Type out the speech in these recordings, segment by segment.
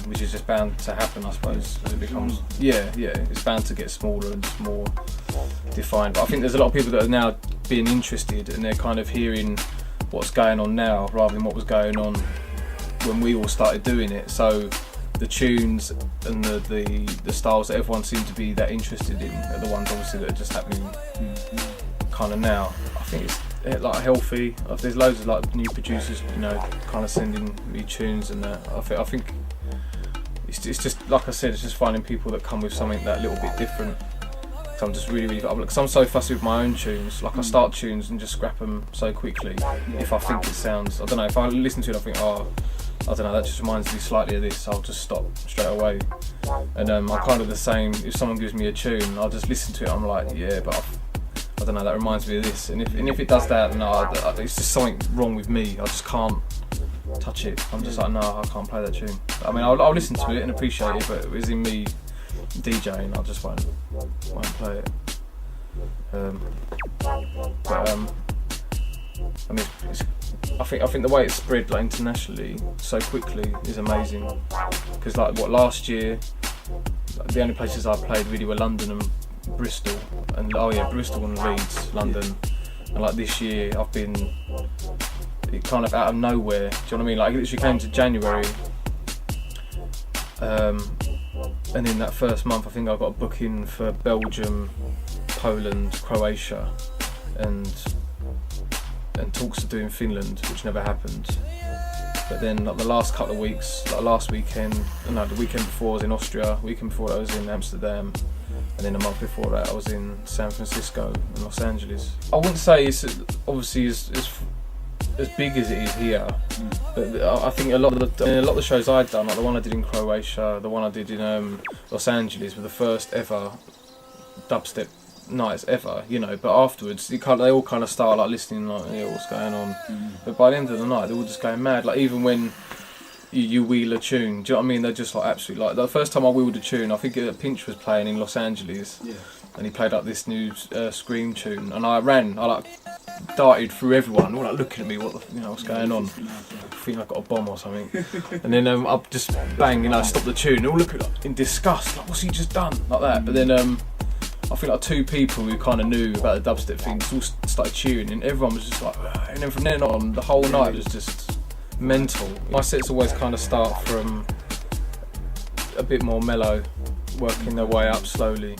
which is just bound to happen, I suppose, as it becomes. Yeah, it's bound to get smaller and just more defined. But I think there's a lot of people that are now being interested, and they're kind of hearing what's going on now rather than what was going on when we all started doing it. So the tunes and the styles that everyone seemed to be that interested in are the ones obviously that are just happening kind of now. I think it's like healthy. There's loads of like new producers, you know, kind of sending me tunes and that. I think it's just like I said, it's just finding people that come with something that little bit different. So I'm just really because I'm so fussy with my own tunes. Like I start tunes and just scrap them so quickly. If I think it sounds, I don't know, if I listen to it I think, oh, I don't know, that just reminds me slightly of this, I'll just stop straight away. And I'm kind of the same, if someone gives me a tune, I'll just listen to it, I'm like, yeah, but I don't know, that reminds me of this. And if it does that, no, it's just something wrong with me, I just can't touch it. I'm just like, no, I can't play that tune. I mean, I'll listen to it and appreciate it, but it's in me DJing, I just won't play it. I mean, I think the way it's spread like internationally so quickly is amazing. Because like last year, the only places I played really were London and Bristol, and Bristol and Leeds, London. And like this year, I've been kind of out of nowhere. Do you know what I mean? Like it literally came to January, and in that first month, I think I got a booking for Belgium, Poland, Croatia, and talks to do in Finland, which never happened. But then like the last couple of weeks, like last weekend, no, the weekend before I was in Austria, the weekend before that I was in Amsterdam, and then a month before that I was in San Francisco and Los Angeles. I wouldn't say it's obviously as big as it is here, but I think a lot of the shows I'd done, like the one I did in Croatia, the one I did in Los Angeles, were the first ever dubstep nights ever, you know. But afterwards, they all kind of start like listening, like, yeah, what's going on. But by the end of the night, they're all just going mad. Like even when you wheel a tune, do you know what I mean? They're just like absolutely like. The first time I wheeled a tune, I think Pinch was playing in Los Angeles, and he played like this new Scream tune, and I like darted through everyone, all like looking at me, what's going on? I think I got a bomb or something. And then I just bang, stop the tune, and all look at like, in disgust, like what's he just done, like that. But then I think like two people who kind of knew about the dubstep thing all started cheering, and everyone was just like, and then from then on, the whole night was just mental. My sets always kind of start from a bit more mellow, working their way up slowly.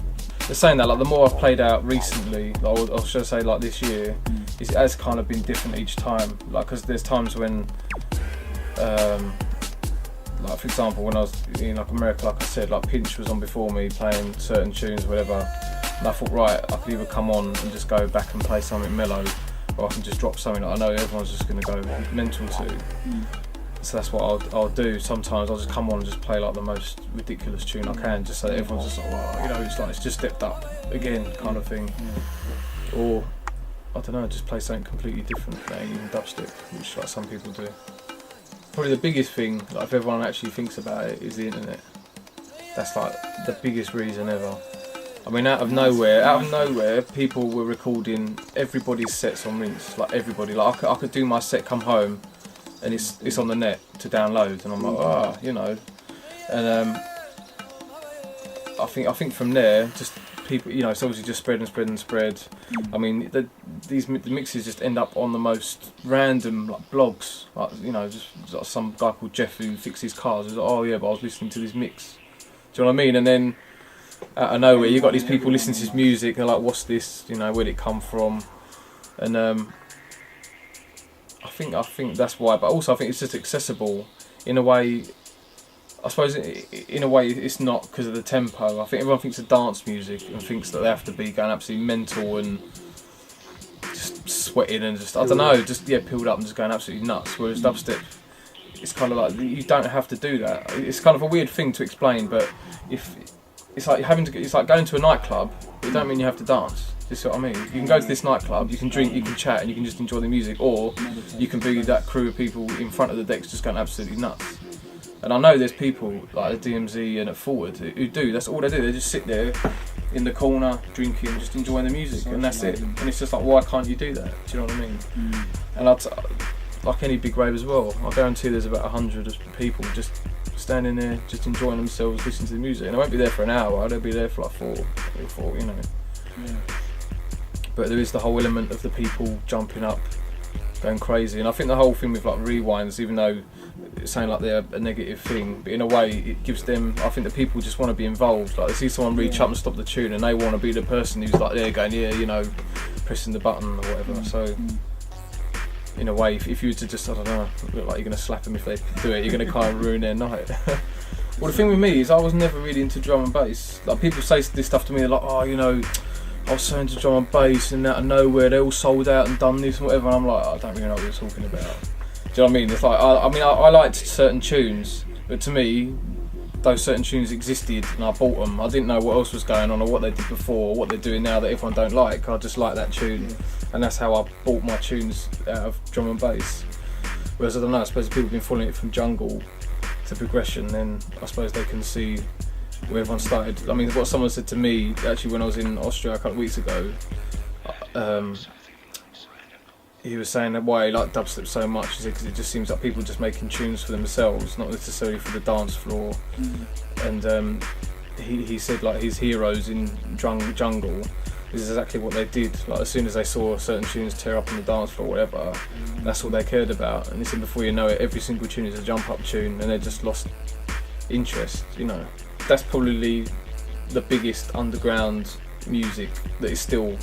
They're saying that like the more I've played out recently, or should I say like this year, it has kind of been different each time. Like, because there's times when, like for example, when I was in like America, like I said, like Pinch was on before me playing certain tunes, whatever. And I thought, right, I could either come on and just go back and play something mellow, or I can just drop something that I know everyone's just going to go mental to. So that's what I'll do. Sometimes I'll just come on and just play like the most ridiculous tune I can, just so that everyone's just like, wow, it's like it's just stepped up again, kind of thing. Or I don't know, just play something completely different that ain't even dubstep, which like some people do. Probably the biggest thing, like if everyone actually thinks about it, is the internet. That's like the biggest reason ever. I mean, out of nowhere, people were recording everybody's sets on rinse, like everybody. Like I could do my set, come home, and it's on the net to download, and I'm like, and I think from there, just people, it's obviously just spread and spread. I mean, the mixes just end up on the most random like blogs, like just like some guy called Jeff who fixes cars. He's like, oh yeah, but I was listening to this mix. Do you know what I mean? And then out of nowhere, you got these people listening to his music. They're like, what's this? Where'd it come from? And I think that's why. But also, I think it's just accessible in a way. I suppose in a way it's not because of the tempo. I think everyone thinks of dance music and thinks that they have to be going absolutely mental and just sweating and just, I don't know, just peeled up and just going absolutely nuts. Whereas dubstep, it's kind of like you don't have to do that. It's kind of a weird thing to explain, but if it's like it's like going to a nightclub. It don't mean you have to dance. You see what I mean? You can go to this nightclub, you can drink, you can chat, and you can just enjoy the music, or you can be that crew of people in front of the decks just going absolutely nuts. And I know there's people like at DMZ and at Forward who do, that's all they do, they just sit there in the corner drinking, just enjoying the music, and that's it. And it's just like, why can't you do that? Do you know what I mean? And like any big rave as well, I guarantee there's about 100 people just standing there just enjoying themselves, listening to the music, and I won't be there for an hour. They'll be there for like four, you know. Yeah. But there is the whole element of the people jumping up, going crazy, and I think the whole thing with like rewinds, even though it's saying like they're a negative thing, but in a way it gives them, I think the people just want to be involved. Like they see someone reach up and stop the tune, and they want to be the person who's like there going, yeah, you know, pressing the button or whatever. So in a way, if you were to just, I don't know, look like you're going to slap them if they do it, you're going to kind of ruin their night. Well, the thing with me is I was never really into drum and bass. Like people say this stuff to me, they're like, oh, you know, I was so into drum and bass, and out of nowhere they all sold out and done this and whatever, and I'm like, I don't really know what you're talking about. Do you know what I mean? It's like, I liked certain tunes, but to me, those certain tunes existed and I bought them. I didn't know what else was going on or what they did before or what they're doing now that everyone don't like. I just like that tune, and that's how I bought my tunes out of drum and bass. Whereas I don't know, I suppose if people have been following it from jungle to progression, then I suppose they can see where everyone started. I mean, what someone said to me actually when I was in Austria a couple of weeks ago, he was saying that why he liked dubstep so much is because it just seems like people just making tunes for themselves, not necessarily for the dance floor. And he said like his heroes in jungle is exactly what they did. Like as soon as they saw certain tunes tear up on the dance floor or whatever, that's all they cared about. And he said before you know it, every single tune is a jump up tune, and they just lost interest, you know. That's probably the biggest underground music that is still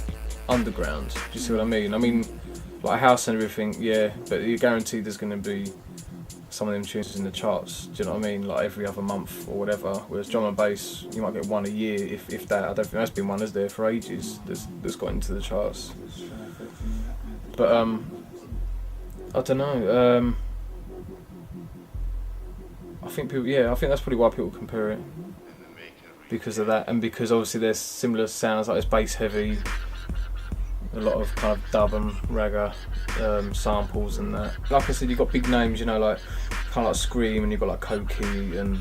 underground. Do you see what I mean? I mean, like house and everything, yeah, but you're guaranteed there's going to be some of them tunes in the charts. Do you know what I mean? Like every other month or whatever. Whereas drum and bass, you might get one a year, if that. I don't think there's been one there for ages that's got into the charts. But I don't know. I think people, I think that's probably why people compare it, because of that, and because obviously there's similar sounds, like it's bass heavy, a lot of kind of dub and ragga samples and that. Like I said, you've got big names, you know, like kind of like Scream, and you've got like Koki, and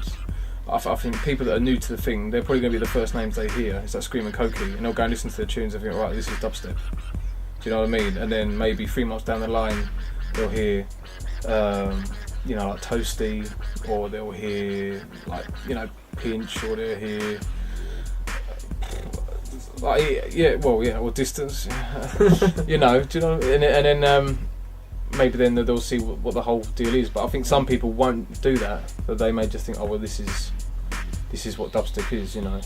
I think people that are new to the thing, they're probably going to be the first names they hear. It's like Scream and Koki, and they'll go and listen to the tunes and think, right, this is dubstep. Do you know what I mean? And then maybe 3 months down the line, they'll hear, you know, like Toasty, or they'll hear like, you know, Pinch, or they'll hear like, or Distance. You know, do you know? And then maybe then they'll see what the whole deal is. But I think some people won't do that. But they may just think, oh well, this is what dubstep is, you know.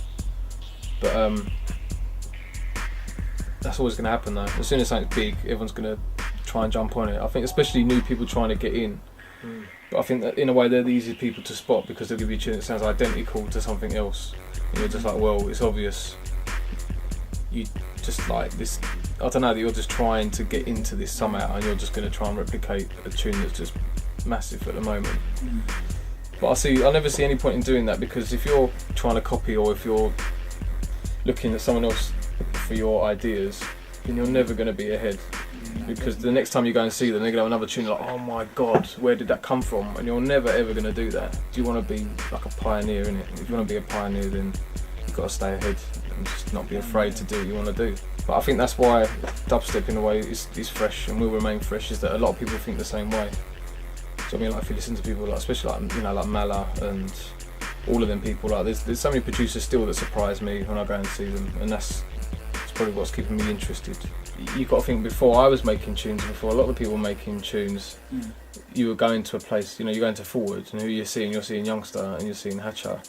But that's always going to happen though. As soon as something's big, everyone's going to try and jump on it. I think especially new people trying to get in. But I think that in a way they're the easiest people to spot, because they'll give you a tune that sounds identical to something else. And you're just like, well, it's obvious. You just like this, I don't know, that you're just trying to get into this somehow, and you're just going to try and replicate a tune that's just massive at the moment. But I never see any point in doing that, because if you're trying to copy, or if you're looking at someone else for your ideas, then you're never going to be ahead. Because the next time you go and see them, they're going to have another tune like, oh my god, where did that come from? And you're never ever going to do that. Do you want to be like a pioneer in it? If you want to be a pioneer, then you've got to stay ahead and just not be afraid to do what you want to do. But I think that's why dubstep in a way is fresh and will remain fresh, is that a lot of people think the same way. So I mean, like if you listen to people like, especially like, you know, like Mala and all of them people, like there's so many producers still that surprise me when I go and see them, and that's probably what's keeping me interested. You've got to think, before I was making tunes, before a lot of people were making tunes, you were going to a place, you know, you're going to Forward, and who you're seeing Youngster and you're seeing Hatcher.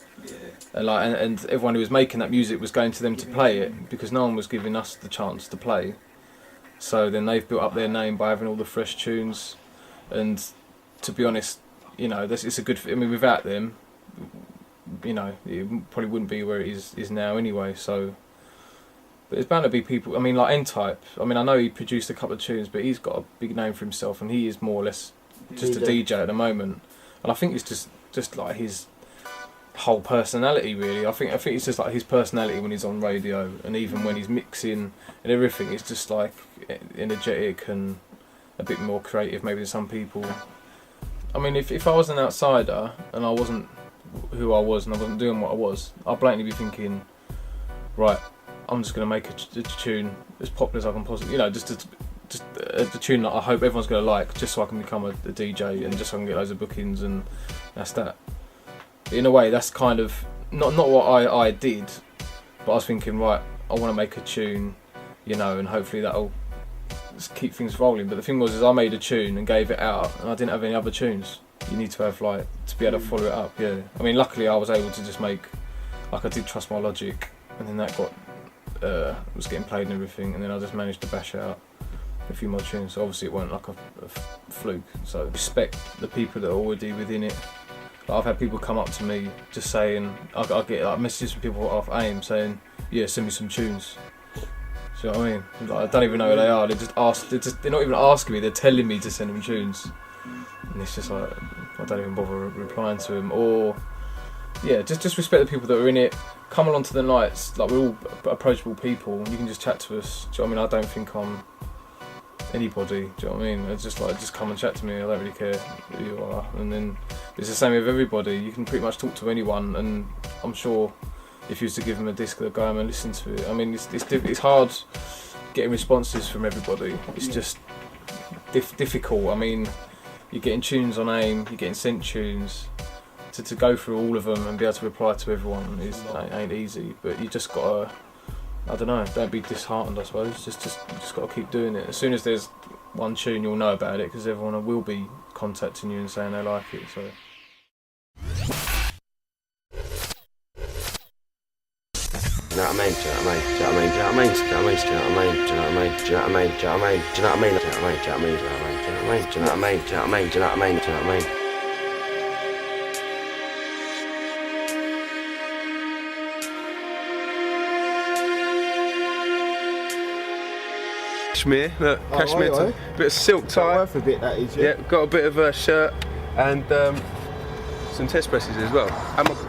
And everyone who was making that music was going to them to play it, because no one was giving us the chance to play. So then they've built up their name by having all the fresh tunes, and to be honest, you know, it's a good, I mean, without them, you know, it probably wouldn't be where it is now anyway. So but there's bound to be people, I mean, like N-Type, I mean, I know he produced a couple of tunes, but he's got a big name for himself, and he is more or less just a DJ at the moment. And I think it's just like his whole personality, really. I think it's just like his personality when he's on radio, and even when he's mixing and everything, it's just like energetic and a bit more creative maybe than some people. I mean, if I was an outsider and I wasn't who I was and I wasn't doing what I was, I'd blatantly be thinking, right, I'm just going to make a tune as popular as I can possibly, you know, just a tune that I hope everyone's going to like, just so I can become a DJ, and just so I can get loads of bookings, and that's that. in a way, that's kind of not what I did, but I was thinking, right, I want to make a tune, you know, and hopefully that'll just keep things rolling. But the thing was, is I made a tune and gave it out, and I didn't have any other tunes. You need to have like to be able to follow it up. Yeah, I mean, luckily I was able to just make, like, I did Trust My Logic, and then that got was getting played and everything, and then I just managed to bash it out a few more tunes. So obviously it wasn't like a fluke. So respect the people that are already within it. Like, I've had people come up to me just saying, I get like messages from people off AIM saying, yeah, send me some tunes. Do you know what I mean? Like, I don't even know who they are. They just ask. They're not even asking me. They're telling me to send them tunes, and it's just like I don't even bother replying to them. Or yeah, just respect the people that are in it. Come along to the nights. Like, we're all approachable people. You can just chat to us. Do you know what I mean? I don't think I'm anybody. Do you know what I mean? It's just like, just come and chat to me. I don't really care who you are. And then it's the same with everybody. You can pretty much talk to anyone, and I'm sure if you was to give them a disc, they'll go home and listen to it. I mean, it's hard getting responses from everybody. It's just difficult. I mean, you're getting tunes on AIM, you're getting sent tunes. To go through all of them and be able to reply to everyone ain't easy. But you just gotta, I don't know, don't be disheartened, I suppose. Just gotta keep doing it. As soon as there's one tune, you'll know about it, because everyone will be contacting you and saying they like it. So. Do you know what I mean? Do you know what I mean? Do you know what I mean? Do you know what I mean? Do you know what I mean? Do you know what I mean? Do you know what I mean? Do you know what I mean? Do you know what I mean? Do you know what I mean? Do you know what I mean? Do you know what I mean? Do you know what I mean? Do you know what I mean? Do you know what I mean? Do you know what I mean? Do you know what I mean? Do you know what I mean? Cashmere, look, cashmere, right. bit of silk tie. Worth a bit, that is, yeah. Got a bit of a shirt and some test presses as well,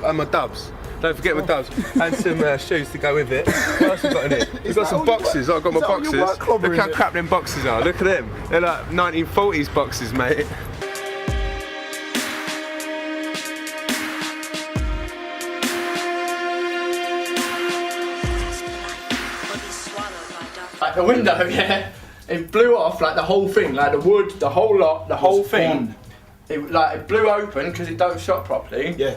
and my dubs. Don't forget my dubs, and some shoes to go with it. What else have we got in it? We've got some boxes. I've got my boxes. Look how crap them boxes are. Look at them. They're like 1940s boxes, mate. Like the window, yeah, it blew off, like the whole thing, like the wood, the whole lot, the whole thing. It blew open because it don't shut properly. Yeah.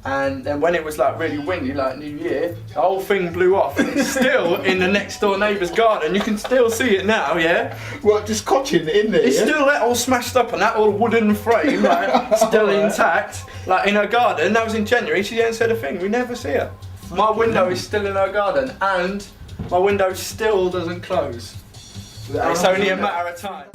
And then when it was like really windy, like New Year, the whole thing blew off, and it's still in the next door neighbour's garden. You can still see it now, yeah. What, just cotton in there? It's yeah? still that all smashed up, and that all wooden frame, like still intact, like in her garden. That was in January. She hadn't said a thing. We never see her. My window is still in her garden, and my window still doesn't close. It's only a matter of time.